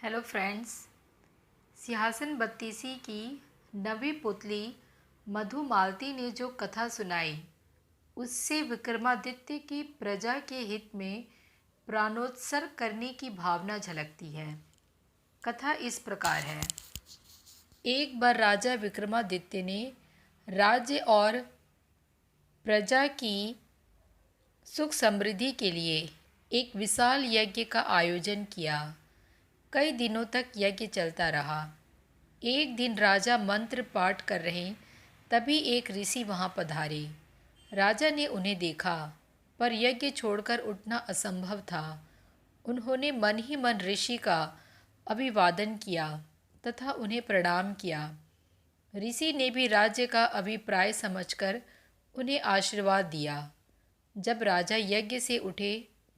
Hello friends. सिंहासन बत्तीसी की नवी पुतली मधुमालती ने जो कथा सुनाई उससे विक्रमादित्य की प्रजा के हित में प्राणोत्सर्ग करने की भावना झलकती है। कथा इस प्रकार है। एक बार राजा विक्रमादित्य ने राज्य और प्रजा की सुख समृद्धि के लिए एक विशाल यज्ञ का आयोजन किया। कई दिनों तक यज्ञ चलता रहा। एक दिन राजा मंत्र पाठ कर रहे तभी एक ऋषि वहां पधारे। राजा ने उन्हें देखा पर यज्ञ छोड़कर उठना असंभव था। उन्होंने मन ही मन ऋषि का अभिवादन किया तथा उन्हें प्रणाम किया। ऋषि ने भी राज्य का अभिप्राय समझकर उन्हें आशीर्वाद दिया। जब राजा यज्ञ से उठे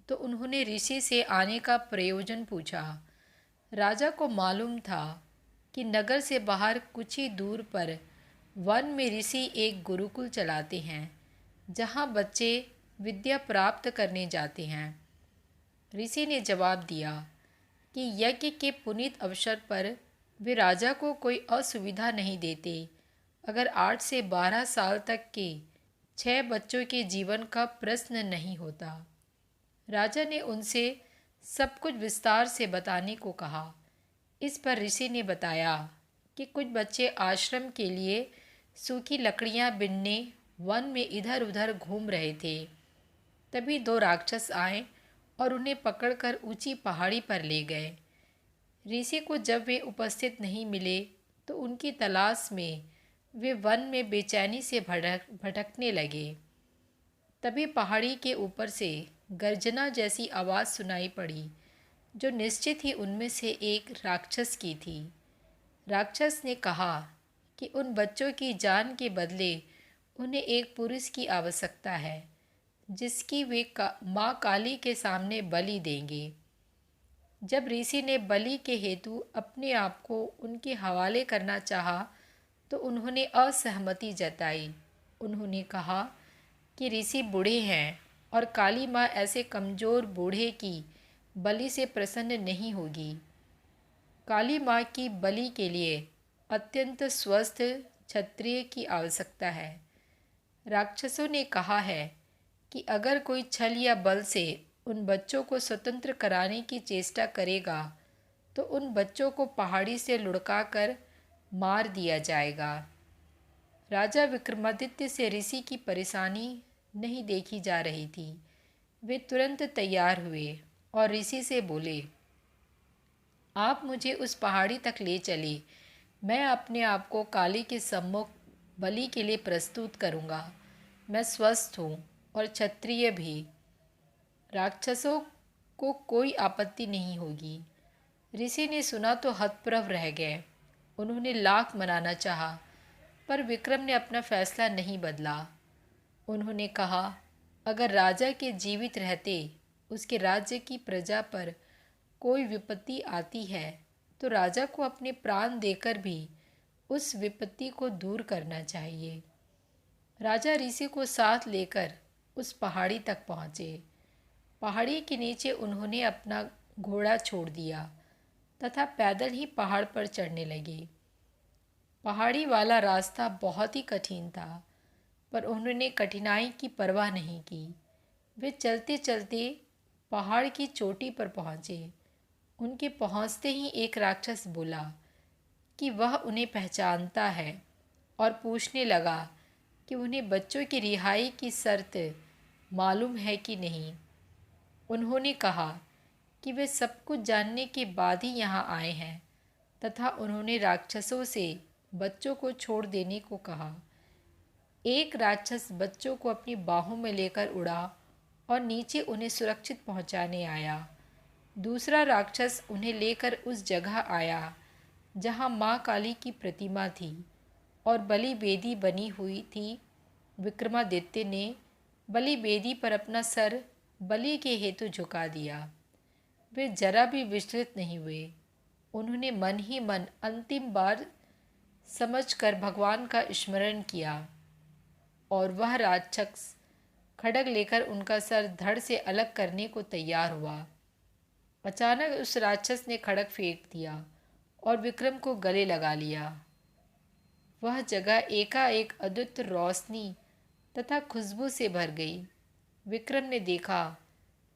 तो उन्होंने ऋषि से आने का प्रयोजन पूछा। राजा को मालूम था कि नगर से बाहर कुछ ही दूर पर वन में ऋषि एक गुरुकुल चलाते हैं जहाँ बच्चे विद्या प्राप्त करने जाते हैं। ऋषि ने जवाब दिया कि यज्ञ के पुनीत अवसर पर वे राजा को कोई असुविधा नहीं देते अगर 8 से 12 साल तक के 6 बच्चों के जीवन का प्रश्न नहीं होता। राजा ने उनसे सब कुछ विस्तार से बताने को कहा। इस पर ऋषि ने बताया कि कुछ बच्चे आश्रम के लिए सूखी लकड़ियां बिनने वन में इधर उधर घूम रहे थे। तभी 2 राक्षस आए और उन्हें पकड़कर ऊंची पहाड़ी पर ले गए। ऋषि को जब वे उपस्थित नहीं मिले तो उनकी तलाश में वे वन में बेचैनी से भटकने लगे। तभी पहाड़ी के ऊपर से गर्जना जैसी आवाज़ सुनाई पड़ी जो निश्चित ही उनमें से एक राक्षस की थी। राक्षस ने कहा कि उन बच्चों की जान के बदले उन्हें एक पुरुष की आवश्यकता है जिसकी वे माँ काली के सामने बलि देंगे। जब ऋषि ने बलि के हेतु अपने आप को उनके हवाले करना चाहा तो उन्होंने असहमति जताई। उन्होंने कहा कि ऋषि बूढ़े हैं और काली माँ ऐसे कमज़ोर बूढ़े की बलि से प्रसन्न नहीं होगी। काली माँ की बलि के लिए अत्यंत स्वस्थ क्षत्रिय की आवश्यकता है। राक्षसों ने कहा है कि अगर कोई छल या बल से उन बच्चों को स्वतंत्र कराने की चेष्टा करेगा तो उन बच्चों को पहाड़ी से लुढ़काकर मार दिया जाएगा। राजा विक्रमादित्य से ऋषि की परेशानी नहीं देखी जा रही थी। वे तुरंत तैयार हुए और ऋषि से बोले, आप मुझे उस पहाड़ी तक ले चले। मैं अपने आप को काली के सम्मुख बलि के लिए प्रस्तुत करूँगा। मैं स्वस्थ हूँ और क्षत्रिय भी। राक्षसों को कोई आपत्ति नहीं होगी। ऋषि ने सुना तो हतप्रभ रह गए। उन्होंने लाख मनाना चाहा पर विक्रम ने अपना फैसला नहीं बदला। उन्होंने कहा, अगर राजा के जीवित रहते उसके राज्य की प्रजा पर कोई विपत्ति आती है तो राजा को अपने प्राण देकर भी उस विपत्ति को दूर करना चाहिए। राजा ऋषि को साथ लेकर उस पहाड़ी तक पहुँचे। पहाड़ी के नीचे उन्होंने अपना घोड़ा छोड़ दिया तथा पैदल ही पहाड़ पर चढ़ने लगे। पहाड़ी वाला रास्ता बहुत ही कठिन था पर उन्होंने कठिनाई की परवाह नहीं की। वे चलते चलते पहाड़ की चोटी पर पहुँचे। उनके पहुँचते ही एक राक्षस बोला कि वह उन्हें पहचानता है और पूछने लगा कि उन्हें बच्चों की रिहाई की शर्त मालूम है कि नहीं। उन्होंने कहा कि वे सब कुछ जानने के बाद ही यहाँ आए हैं तथा उन्होंने राक्षसों से बच्चों को छोड़ देने को कहा। एक राक्षस बच्चों को अपनी बाहों में लेकर उड़ा और नीचे उन्हें सुरक्षित पहुँचाने आया। दूसरा राक्षस उन्हें लेकर उस जगह आया जहाँ माँ काली की प्रतिमा थी और बलि वेदी बनी हुई थी। विक्रमादित्य ने बलि वेदी पर अपना सर बलि के हेतु झुका दिया। वे जरा भी विचलित नहीं हुए। उन्होंने मन ही मन अंतिम बार समझकर भगवान का स्मरण किया और वह राक्षस खड्ग लेकर उनका सर धड़ से अलग करने को तैयार हुआ। अचानक उस राक्षस ने खड़ग फेंक दिया और विक्रम को गले लगा लिया। वह जगह एकाएक अद्भुत रोशनी तथा खुशबू से भर गई। विक्रम ने देखा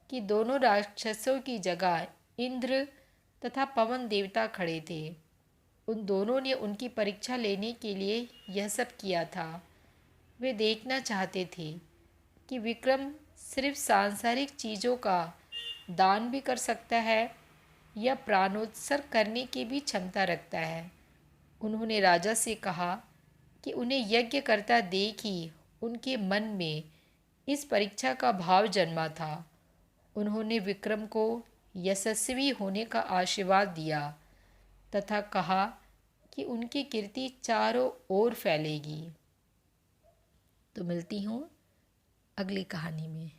कि दोनों राक्षसों की जगह इंद्र तथा पवन देवता खड़े थे। उन दोनों ने उनकी परीक्षा लेने के लिए यह सब किया था। वे देखना चाहते थे कि विक्रम सिर्फ सांसारिक चीज़ों का दान भी कर सकता है या प्राणोत्सर्ग करने की भी क्षमता रखता है। उन्होंने राजा से कहा कि उन्हें यज्ञ करता देख ही उनके मन में इस परीक्षा का भाव जन्मा था। उन्होंने विक्रम को यशस्वी होने का आशीर्वाद दिया तथा कहा कि उनकी कीर्ति चारों ओर फैलेगी। तो मिलती हूँ अगली कहानी में।